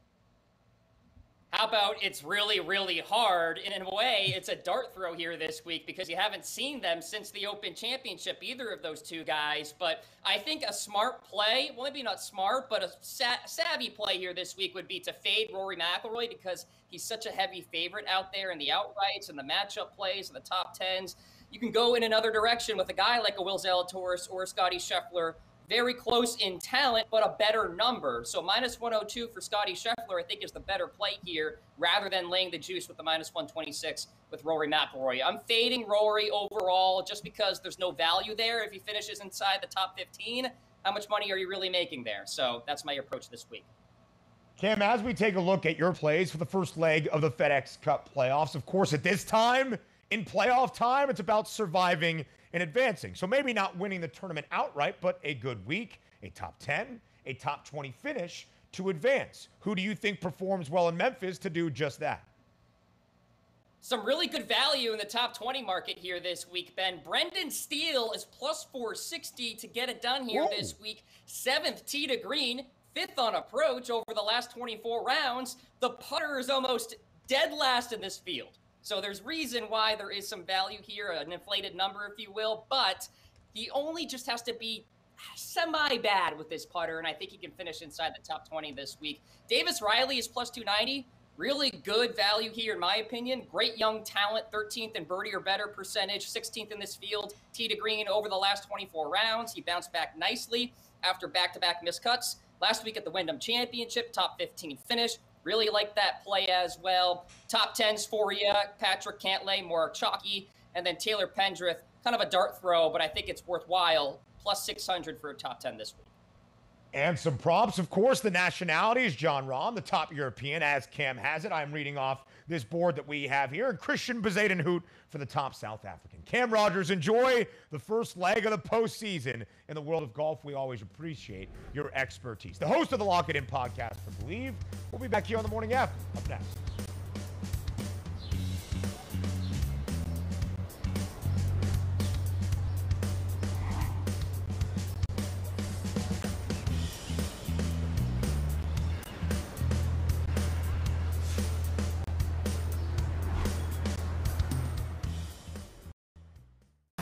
How about it's really, really hard? And in a way, it's a dart throw here this week because you haven't seen them since the Open Championship, either of those 2 guys. But I think a smart play, well, maybe not smart, but a savvy play here this week would be to fade Rory Mcilroy because he's such a heavy favorite out there in the outrights and the matchup plays and the top 10s. You can go in another direction with a guy like a Will Zalatoris or a Scotty Scheffler, very close in talent, but a better number. So minus 102 for Scotty Scheffler, I think, is the better play here, rather than laying the juice with the minus 126 with Rory McIlroy. I'm fading Rory overall just because there's no value there. If he finishes inside the top 15, how much money are you really making there? So that's my approach this week. Cam, as we take a look at your plays for the first leg of the FedEx Cup playoffs, of course, at this time, in playoff time, it's about surviving and advancing. So maybe not winning the tournament outright, but a good week, a top 10, a top 20 finish to advance. Who do you think performs well in Memphis to do just that? Some really good value in the top 20 market here this week, Ben. Brendan Steele is plus 460 to get it done here this week. 7th tee to green, 5th on approach over the last 24 rounds. The putter is almost dead last in this field. So there's reason why there is some value here, an inflated number, if you will, but he only just has to be semi-bad with this putter, and I think he can finish inside the top 20 this week. Davis Riley is plus 290. Really good value here, in my opinion. Great young talent, 13th in birdie or better percentage, 16th in this field, tee to green over the last 24 rounds. He bounced back nicely after back-to-back miscuts. Last week at the Wyndham Championship, top 15 finish. Really like that play as well. Top 10s for you. Patrick Cantlay, more chalky. And then Taylor Pendrith, kind of a dart throw, but I think it's worthwhile. Plus 600 for a top 10 this week. And some props, of course, the nationalities. John Rahm, the top European, as Cam has it. I'm reading off this board that we have here. And Christian Bezuidenhout for the top South African. Cam Rogers, enjoy the first leg of the postseason in the world of golf. We always appreciate your expertise. The host of the Lock It In podcast for Believe. We'll be back here on the morning after. Up next.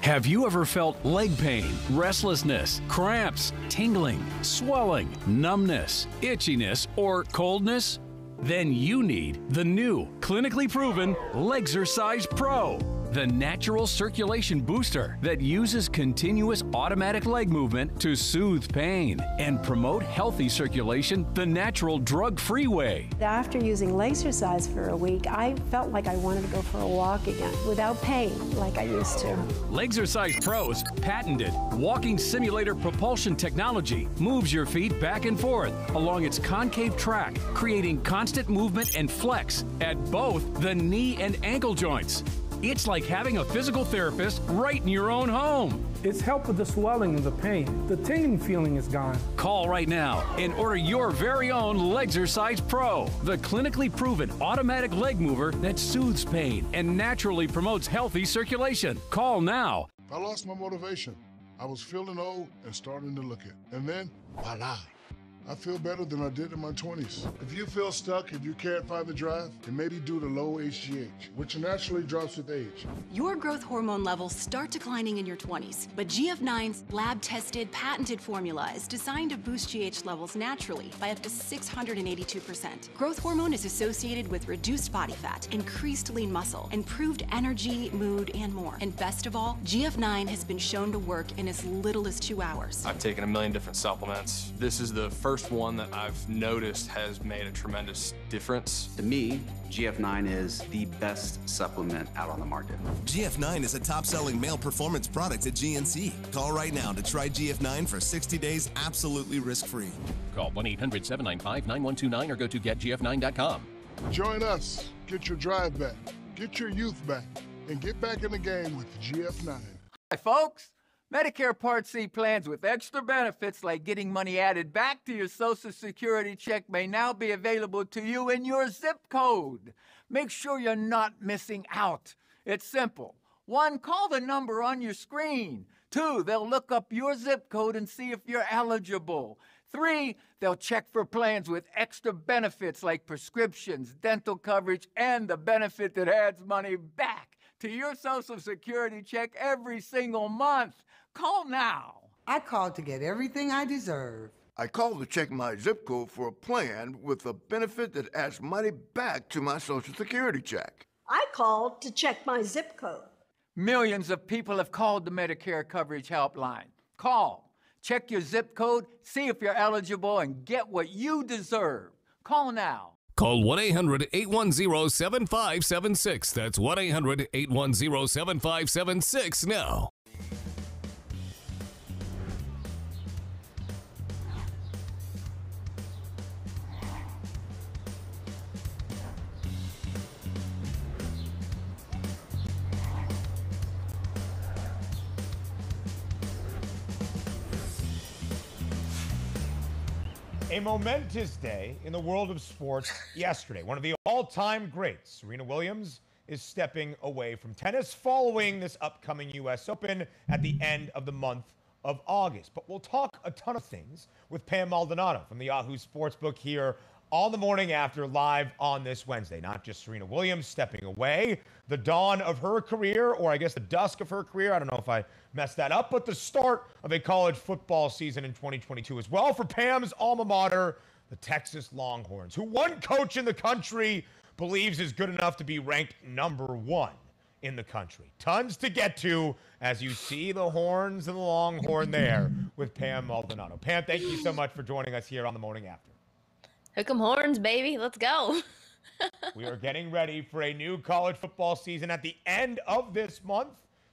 Have you ever felt leg pain, restlessness, cramps, tingling, swelling, numbness, itchiness, or coldness? Then you need the new, clinically proven Legzercise Pro. The natural circulation booster that uses continuous automatic leg movement to soothe pain and promote healthy circulation the natural drug-free way. After using Legzercise for a week, I felt like I wanted to go for a walk again without pain like I used to. Legzercise Pro's patented walking simulator propulsion technology moves your feet back and forth along its concave track, creating constant movement and flex at both the knee and ankle joints. It's like having a physical therapist right in your own home. It's helped with the swelling and the pain. The tingling feeling is gone. Call right now and order your very own Legzercise Pro, the clinically proven automatic leg mover that soothes pain and naturally promotes healthy circulation. Call now. I lost my motivation. I was feeling old and starting to look it. And then, voila. I feel better than I did in my 20s. If you feel stuck, if you can't find the drive, it may be due to low HGH, which naturally drops with age. Your growth hormone levels start declining in your 20s, but GF9's lab-tested, patented formula is designed to boost GH levels naturally by up to 682%. Growth hormone is associated with reduced body fat, increased lean muscle, improved energy, mood, and more. And best of all, GF9 has been shown to work in as little as 2 hours. I've taken a million different supplements. This is the first one that I've noticed has made a tremendous difference. To me, GF9 is the best supplement out on the market. GF9 is a top-selling male performance product at GNC. Call right now to try GF9 for 60 days absolutely risk-free. Call 1-800-795-9129 or go to getgf9.com. Join us. Get your drive back. Get your youth back. And get back in the game with GF9. Hi, folks. Medicare Part C plans with extra benefits like getting money added back to your Social Security check may now be available to you in your zip code. Make sure you're not missing out. It's simple. 1, call the number on your screen. 2, they'll look up your zip code and see if you're eligible. 3, they'll check for plans with extra benefits like prescriptions, dental coverage, and the benefit that adds money back to your Social Security check every single month. Call now. I called to get everything I deserve. I called to check my zip code for a plan with a benefit that adds money back to my Social Security check. I called to check my zip code. Millions of people have called the Medicare Coverage Helpline. Call, check your zip code, see if you're eligible, and get what you deserve. Call now. Call 1-800-810-7576. That's 1-800-810-7576 now. A momentous day in the world of sports yesterday. One of the all-time greats, Serena Williams, is stepping away from tennis following this upcoming U.S. Open at the end of the month of August. But we'll talk a ton of things with Pam Maldonado from the Yahoo Sportsbook here on the morning after, live on this Wednesday. Not just Serena Williams stepping away, the dawn of her career, or I guess the dusk of her career. I don't know if I messed that up, but the start of a college football season in 2022 as well for Pam's alma mater, the Texas Longhorns, who one coach in the country believes is good enough to be ranked #1 in the country. Tons to get to as you see the horns and the Longhorn there with Pam Maldonado. Pam, thank you so much for joining us here on the morning after. Hook 'em horns, baby. Let's go. We are getting ready for a new college football season at the end of this month.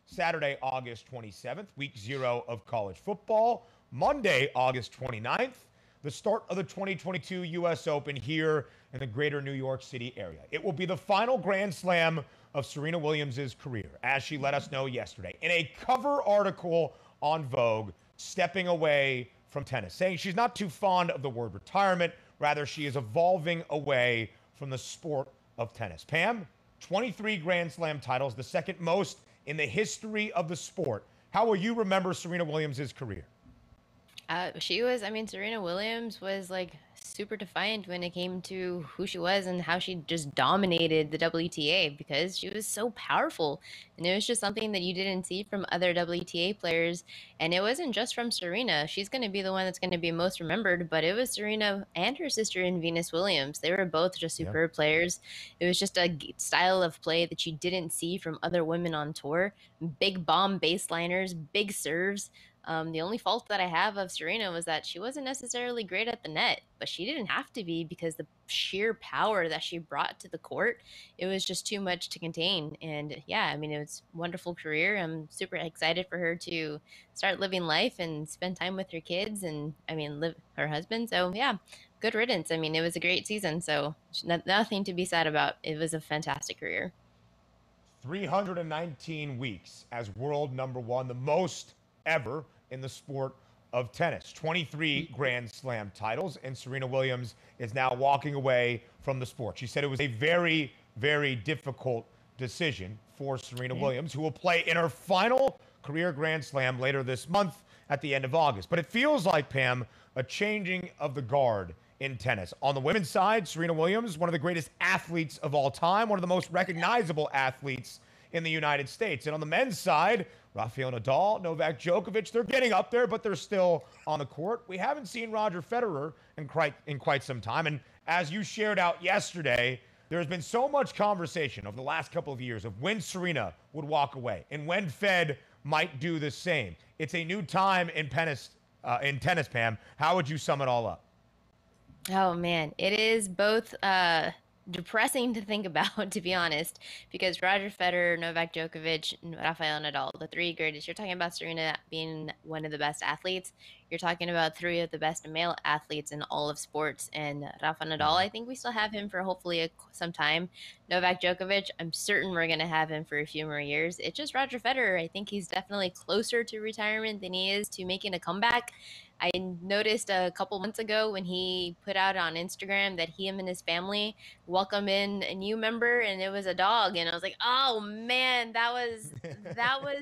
Saturday, August 27th, week 0 of college football. Monday, August 29th, the start of the 2022 U.S. Open here in the greater New York City area. It will be the final Grand Slam of Serena Williams' career, as she let us know yesterday in a cover article on Vogue, stepping away from tennis, saying she's not too fond of the word retirement. Rather, she is evolving away from the sport of tennis. Pam, 23 Grand Slam titles, the second most in the history of the sport. How will you remember Serena Williams' career? Serena Williams was like super defiant when it came to who she was and how she just dominated the WTA because she was so powerful And it was just something that you didn't see from other WTA players. And it wasn't just from Serena. She's going to be the one that's going to be most remembered, but it was Serena and her sister in Venus Williams. They were both just superb players. It was just a style of play that you didn't see from other women on tour. Big bomb baseliners, big serves. The only fault that I have of Serena was that she wasn't necessarily great at the net, but she didn't have to be because the sheer power that she brought to the court, it was just too much to contain. And yeah, I mean, it was a wonderful career. I'm super excited for her to start living life and spend time with her kids and, I mean, live her husband. So yeah, good riddance. I mean, it was a great season. So nothing to be sad about. It was a fantastic career. 319 weeks as world number one, the most ever in the sport of tennis. 23 Grand Slam titles, and Serena Williams is now walking away from the sport. She said it was a very, very difficult decision for Serena Williams, who will play in her final career Grand Slam later this month at the end of August. But it feels like, Pam, a changing of the guard in tennis. On the women's side, Serena Williams, one of the greatest athletes of all time, one of the most recognizable athletes in the United States. And on the men's side, Rafael Nadal, Novak Djokovic, they're getting up there, but they're still on the court. We haven't seen Roger Federer in quite some time. And as you shared out yesterday, there's been so much conversation over the last couple of years of when Serena would walk away and when Fed might do the same. It's a new time in tennis, Pam. How would you sum it all up? Oh man, it is both depressing to think about, to be honest, because Roger Federer, Novak Djokovic, and Rafael Nadal, the three greatest. You're talking about Serena being one of the best athletes. You're talking about three of the best male athletes in all of sports. And Rafa Nadal, I think we still have him for hopefully some time. Novak Djokovic, I'm certain we're going to have him for a few more years. It's just Roger Federer. I think he's definitely closer to retirement than he is to making a comeback. I noticed a couple months ago when he put out on Instagram that him and his family welcome in a new member, and it was a dog. And I was like, oh man, that was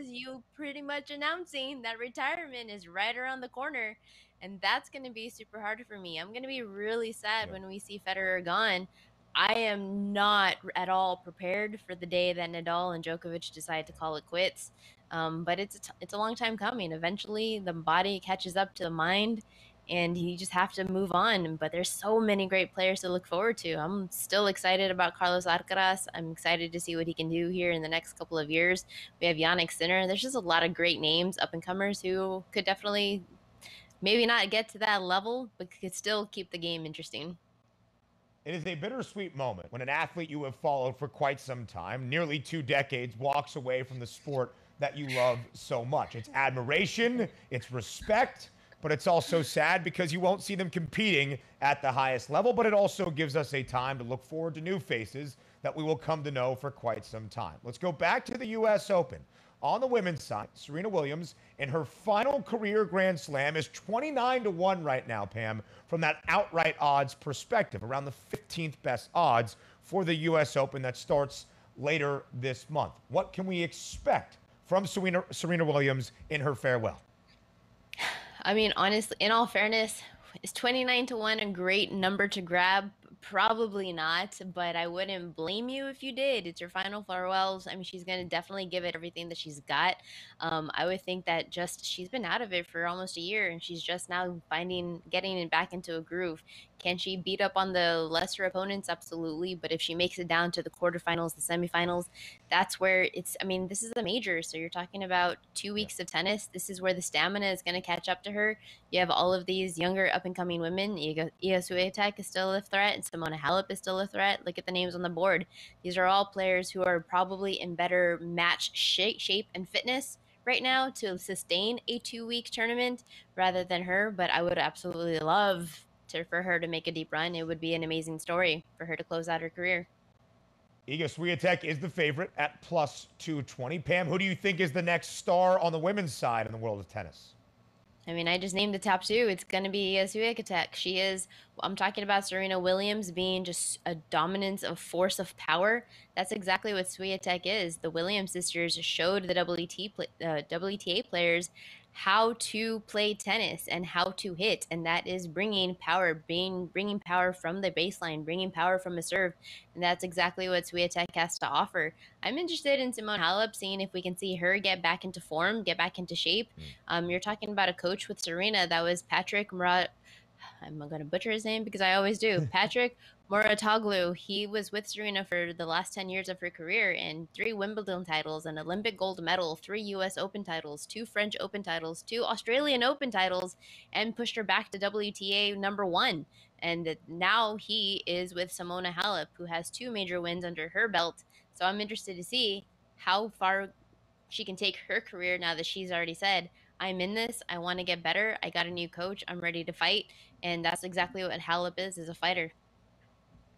you pretty much announcing that retirement is right around the corner. And that's going to be super hard for me. I'm going to be really sad when we see Federer gone. I am not at all prepared for the day that Nadal and Djokovic decide to call it quits. But it's a long time coming. Eventually, the body catches up to the mind, and you just have to move on. But there's so many great players to look forward to. I'm still excited about Carlos Alcaraz. I'm excited to see what he can do here in the next couple of years. We have Jannik Sinner. There's just a lot of great names, up-and-comers, who could definitely maybe not get to that level, but could still keep the game interesting. It is a bittersweet moment when an athlete you have followed for quite some time, nearly 2 decades, walks away from the sport that you love so much. It's admiration, it's respect, but it's also sad because you won't see them competing at the highest level, but it also gives us a time to look forward to new faces that we will come to know for quite some time. Let's go back to the U.S. Open. On the women's side, Serena Williams in her final career Grand Slam is 29-1 right now, Pam, from that outright odds perspective, around the 15th best odds for the U.S. Open that starts later this month. What can we expect from Serena Williams in her farewell? I mean, honestly, in all fairness, is 29-1 a great number to grab? Probably not, but I wouldn't blame you if you did. It's your final farewells. I mean, she's going to definitely give it everything that she's got. I would think that she's been out of it for almost a year, and she's just now getting it back into a groove. Can she beat up on the lesser opponents? Absolutely. But if she makes it down to the quarterfinals, the semifinals, that's where this is a major. So you're talking about 2 weeks of tennis. This is where the stamina is going to catch up to her. You have all of these younger up-and-coming women. Iga Swiatek is still a threat, and Simona Halep is still a threat. Look at the names on the board. These are all players who are probably in better match shape and fitness right now to sustain a 2-week tournament rather than her. But I would absolutely love for her to make a deep run. It would be an amazing story for her to close out her career. Iga Swiatek is the favorite at plus 220. Pam, who do you think is the next star on the women's side in the world of tennis? I mean, I just named the top two. It's going to be Swiatek. I'm talking about Serena Williams being just a dominance of force of power. That's exactly what Swiatek is. The Williams sisters showed the WTA players how to play tennis and how to hit, and that is bringing power, bringing power from the baseline, bringing power from a serve, and that's exactly what Swiatek has to offer. I'm interested in Simone Halep, seeing if we can see her get back into form, get back into shape. You're talking about a coach with Serena that was Patrick Murat. I'm going to butcher his name because I always do. Patrick Mouratoglou. He was with Serena for the last 10 years of her career, and 3 Wimbledon titles, an Olympic gold medal, 3 U.S. Open titles, 2 French Open titles, 2 Australian Open titles, and pushed her back to WTA #1. And now he is with Simona Halep, who has 2 major wins under her belt. So I'm interested to see how far she can take her career now that she's already said, I'm in this. I want to get better. I got a new coach. I'm ready to fight. And that's exactly what Halep is a fighter.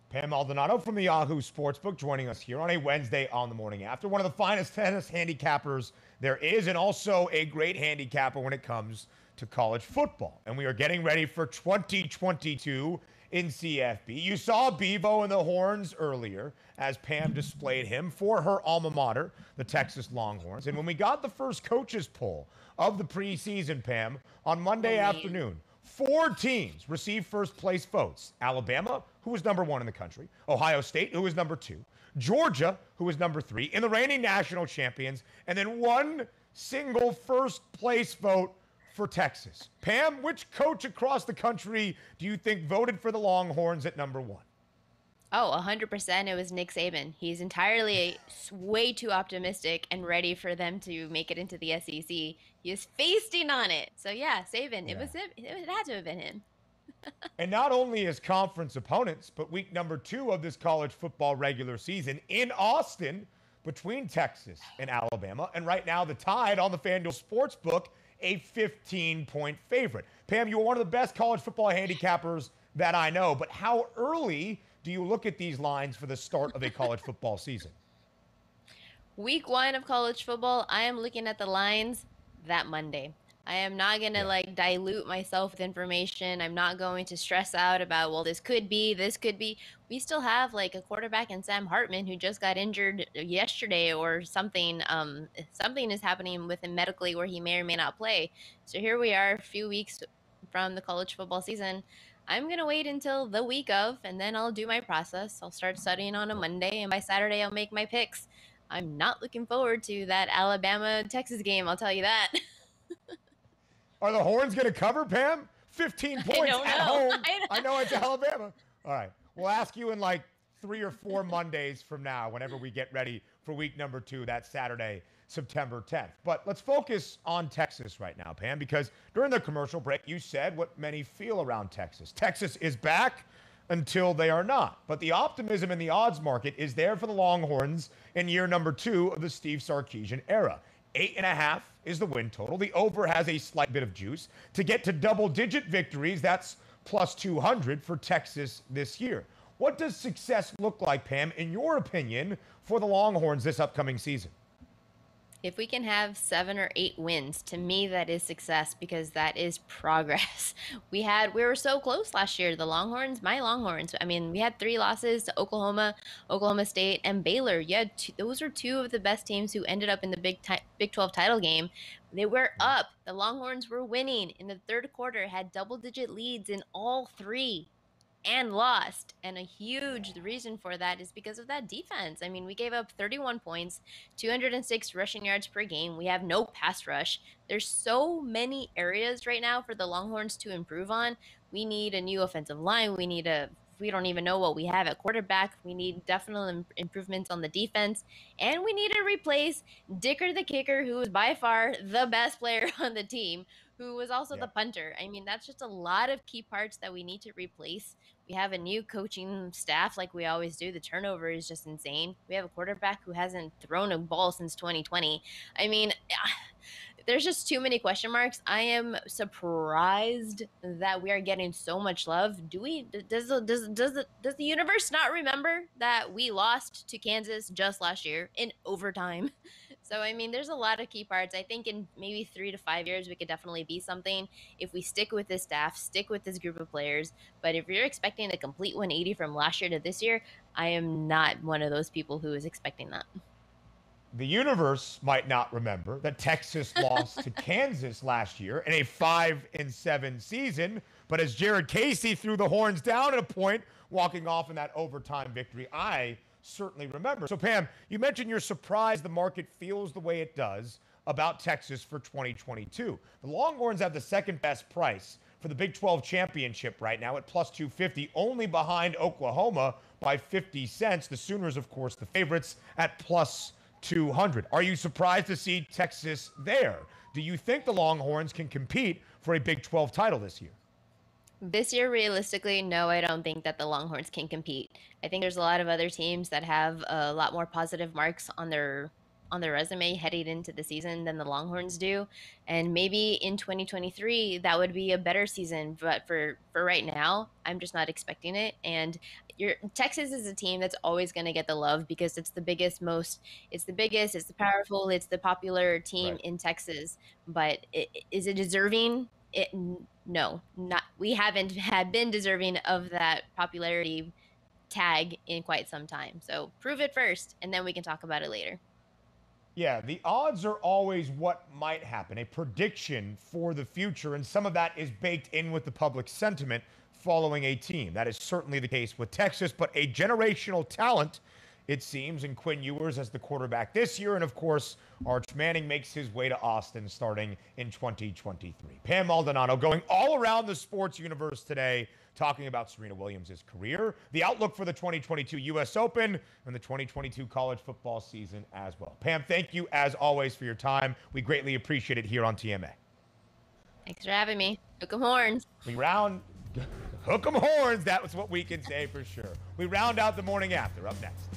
Pam Maldonado from the Yahoo Sportsbook joining us here on a Wednesday on the morning after. One of the finest tennis handicappers there is, and also a great handicapper when it comes to college football. And we are getting ready for 2022 in CFB. You saw Bevo and the Horns earlier as Pam displayed him for her alma mater, the Texas Longhorns. And when we got the first coaches poll of the preseason, Pam, on Monday afternoon, 4 teams received first place votes. Alabama, who was #1 in the country. Ohio State, who was #2. Georgia, who was #3. And the reigning national champions. And then 1 single first place vote for Texas. Pam, which coach across the country do you think voted for the Longhorns at #1? Oh, 100% it was Nick Saban. He's entirely way too optimistic and ready for them to make it into the SEC. He is feasting on it. So yeah, Saban, Yeah. it was him. It had to have been him. And not only as conference opponents, but week #2 of this college football regular season in Austin between Texas and Alabama. And right now the Tide on the FanDuel Sportsbook, a 15-point favorite. Pam, you're one of the best college football handicappers that I know, but how early do you look at these lines for the start of a college football season? Week 1 of college football, I am looking at the lines that Monday. I am not going to dilute myself with information. I'm not going to stress out about, well, this could be. We still have a quarterback in Sam Hartman who just got injured yesterday or something. Something is happening with him medically where he may or may not play. So here we are a few weeks from the college football season. I'm going to wait until the week of, and then I'll do my process. I'll start studying on a Monday, and by Saturday, I'll make my picks. I'm not looking forward to that Alabama-Texas game, I'll tell you that. Are the Horns going to cover, Pam? 15 points at home. I know it's Alabama. All right. We'll ask you in 3 or 4 Mondays from now, whenever we get ready for week #2, that Saturday, September 10th. But let's focus on Texas right now, Pam, because during the commercial break, you said what many feel around Texas. Texas is back until they are not. But the optimism in the odds market is there for the Longhorns in year #2 of the Steve Sarkisian era. 8.5 is the win total. The over has a slight bit of juice. To get to double-digit victories, that's plus 200 for Texas this year. What does success look like, Pam, in your opinion, for the Longhorns this upcoming season? If we can have 7 or 8 wins, to me, that is success because that is progress. We were so close last year. The Longhorns, my Longhorns. I mean, we had 3 losses to Oklahoma, Oklahoma State, and Baylor. Those were 2 of the best teams who ended up in the Big 12 title game. They were up. The Longhorns were winning in the third quarter, had double-digit leads in all 3. And lost. And a huge reason for that is because of that defense. I mean, we gave up 31 points, 206 rushing yards per game. We have no pass rush. There's so many areas right now for the Longhorns to improve on. We need a new offensive line. We don't even know what we have at quarterback. We need definite improvements on the defense. And we need to replace Dicker the kicker, who is by far the best player on the team, who was also the punter. I mean, that's just a lot of key parts that we need to replace. We have a new coaching staff like we always do. The turnover is just insane. We have a quarterback who hasn't thrown a ball since 2020. I mean, there's just too many question marks. I am surprised that we are getting so much love. Does the universe not remember that we lost to Kansas just last year in overtime? So, I mean, there's a lot of key parts. I think in maybe 3 to 5 years, we could definitely be something if we stick with this staff, stick with this group of players. But if you're expecting a complete 180 from last year to this year, I am not one of those people who is expecting that. The universe might not remember that Texas lost to Kansas last year in a 5-7 season, but as Jared Casey threw the horns down at a point, walking off in that overtime victory, I certainly remember. So, Pam, you mentioned you're surprised the market feels the way it does about Texas for 2022. The Longhorns have the second best price for the Big 12 championship right now at plus 250, only behind Oklahoma by 50 cents. The Sooners, of course, the favorites at plus 200. Are you surprised to see Texas there? Do you think the Longhorns can compete for a Big 12 title this year? This year, realistically, no, I don't think that the Longhorns can compete. I think there's a lot of other teams that have a lot more positive marks on their resume heading into the season than the Longhorns do. And maybe in 2023, that would be a better season. But for right now, I'm just not expecting it. And Texas is a team that's always going to get the love because it's the biggest, it's the powerful, it's the popular team in Texas. But is it deserving? No, not. We haven't been deserving of that popularity tag in quite some time. So prove it first, and then we can talk about it later. Yeah, the odds are always what might happen, a prediction for the future, and some of that is baked in with the public sentiment following a team. That is certainly the case with Texas, but a generational talent, it seems, in Quinn Ewers as the quarterback this year, and of course, Arch Manning makes his way to Austin starting in 2023. Pam Maldonado going all around the sports universe today, talking about Serena Williams' career, the outlook for the 2022 U.S. Open, and the 2022 college football season as well. Pam, thank you as always for your time. We greatly appreciate it here on TMA. Thanks for having me. Hook 'em horns. Hook 'em horns. That was what we can say for sure. We round out the morning after. Up next.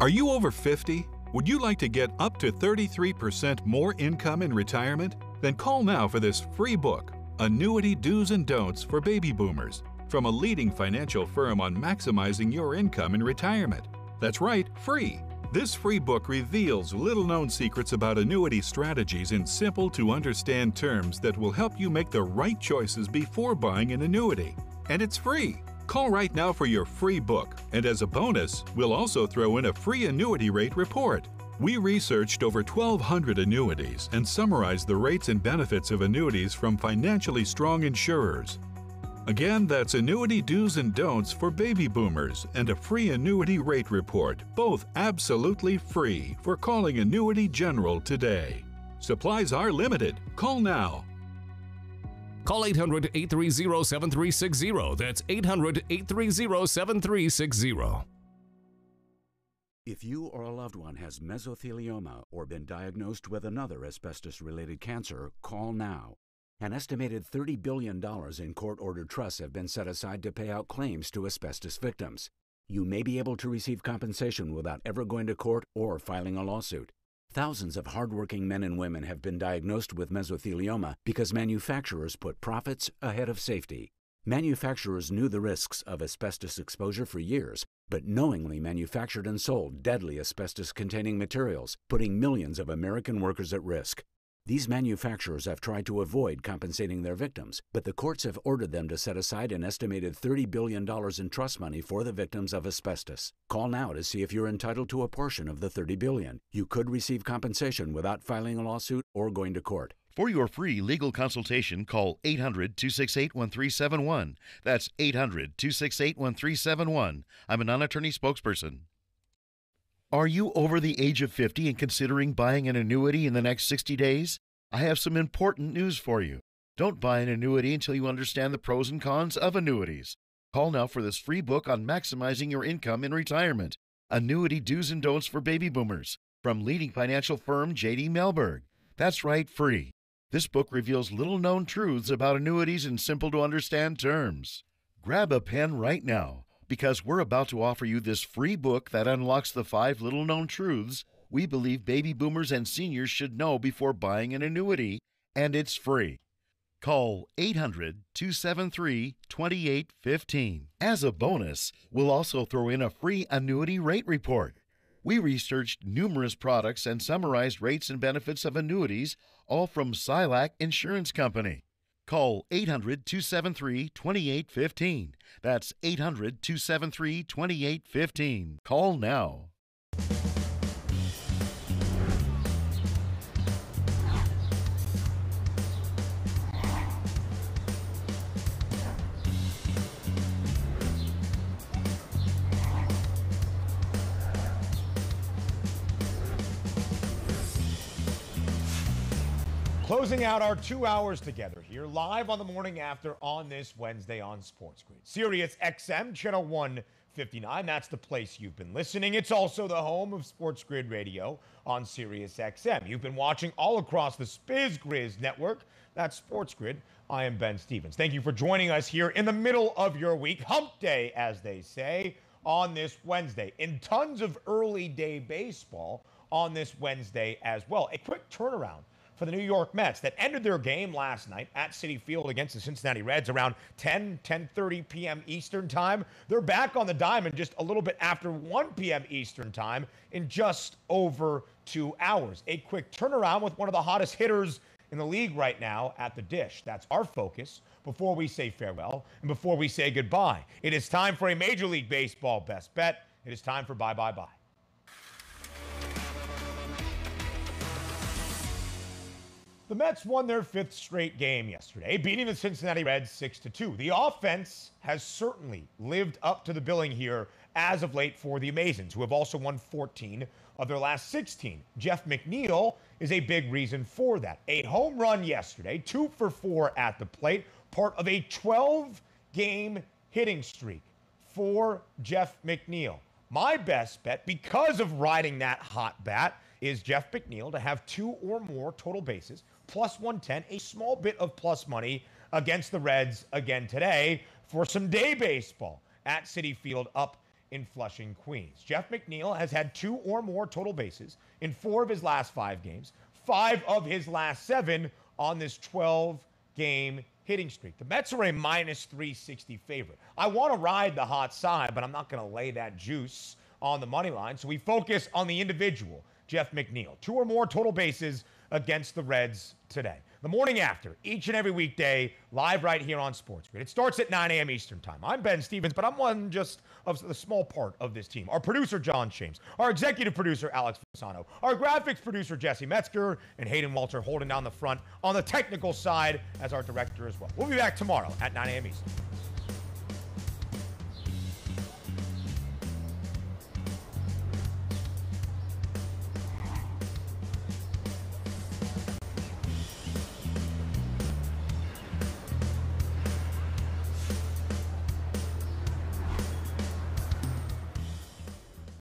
Are you over 50? Would you like to get up to 33% more income in retirement? Then call now for this free book, Annuity Do's and Don'ts for Baby Boomers, from a leading financial firm on maximizing your income in retirement. That's right, free. This free book reveals little-known secrets about annuity strategies in simple-to-understand terms that will help you make the right choices before buying an annuity. And it's free. Call right now for your free book, and as a bonus, we'll also throw in a free annuity rate report. We researched over 1,200 annuities and summarized the rates and benefits of annuities from financially strong insurers. Again, that's Annuity Do's and Don'ts for Baby Boomers and a free annuity rate report, both absolutely free, for calling Annuity General today. Supplies are limited. Call now. Call 800-830-7360. That's 800-830-7360. If you or a loved one has mesothelioma or been diagnosed with another asbestos-related cancer, call now. An estimated $30 billion in court-ordered trusts have been set aside to pay out claims to asbestos victims. You may be able to receive compensation without ever going to court or filing a lawsuit. Thousands of hardworking men and women have been diagnosed with mesothelioma because manufacturers put profits ahead of safety. Manufacturers knew the risks of asbestos exposure for years, but knowingly manufactured and sold deadly asbestos-containing materials, putting millions of American workers at risk. These manufacturers have tried to avoid compensating their victims, but the courts have ordered them to set aside an estimated $30 billion in trust money for the victims of asbestos. Call now to see if you're entitled to a portion of the $30 billion. You could receive compensation without filing a lawsuit or going to court. For your free legal consultation, call 800-268-1371. That's 800-268-1371. I'm a non-attorney spokesperson. Are you over the age of 50 and considering buying an annuity in the next 60 days? I have some important news for you. Don't buy an annuity until you understand the pros and cons of annuities. Call now for this free book on maximizing your income in retirement. Annuity Do's and Don'ts for Baby Boomers, from leading financial firm J.D. Mellberg. That's right, free. This book reveals little-known truths about annuities in simple-to-understand terms. Grab a pen right now, because we're about to offer you this free book that unlocks the 5 little-known truths we believe baby boomers and seniors should know before buying an annuity, and it's free. Call 800-273-2815. As a bonus, we'll also throw in a free annuity rate report. We researched numerous products and summarized rates and benefits of annuities, all from Silac Insurance Company. Call 800-273-2815. That's 800-273-2815. Call now. Closing out our 2 hours together here, live on the morning after on this Wednesday on Sports Grid. Sirius XM, channel 159. That's the place you've been listening. It's also the home of Sports Grid Radio on Sirius XM. You've been watching all across the Spiz Grizz network. That's Sports Grid. I am Ben Stevens. Thank you for joining us here in the middle of your week, hump day, as they say, on this Wednesday. In tons of early day baseball on this Wednesday as well. A quick turnaround for the New York Mets that ended their game last night at Citi Field against the Cincinnati Reds around 10:30 p.m. Eastern time. They're back on the diamond just a little bit after 1 p.m. Eastern time in just over 2 hours. A quick turnaround with one of the hottest hitters in the league right now at the dish. That's our focus before we say farewell and before we say goodbye. It is time for a Major League Baseball best bet. It is time for bye, bye, bye. The Mets won their 5th straight game yesterday, beating the Cincinnati Reds 6-2. The offense has certainly lived up to the billing here as of late for the Amazons, who have also won 14 of their last 16. Jeff McNeil is a big reason for that. A home run yesterday, 2 for 4 at the plate, part of a 12-game hitting streak for Jeff McNeil. My best bet, because of riding that hot bat, is Jeff McNeil to have 2 or more total bases, plus 110, a small bit of plus money against the Reds again today for some day baseball at Citi Field up in Flushing, Queens. Jeff McNeil has had 2 or more total bases in 4 of his last 5 games, 5 of his last 7 on this 12-game hitting streak. The Mets are a minus 360 favorite. I want to ride the hot side, but I'm not going to lay that juice on the money line, so we focus on the individual, Jeff McNeil. 2 or more total bases against the Reds today. The morning after, each and every weekday, live right here on Sports Grid. It starts at 9 a.m. Eastern Time. I'm Ben Stevens, but I'm one just of the small part of this team. Our producer, John Shames. Our executive producer, Alex Fasano. Our graphics producer, Jesse Metzger. And Hayden Walter holding down the front on the technical side as our director as well. We'll be back tomorrow at 9 a.m. Eastern.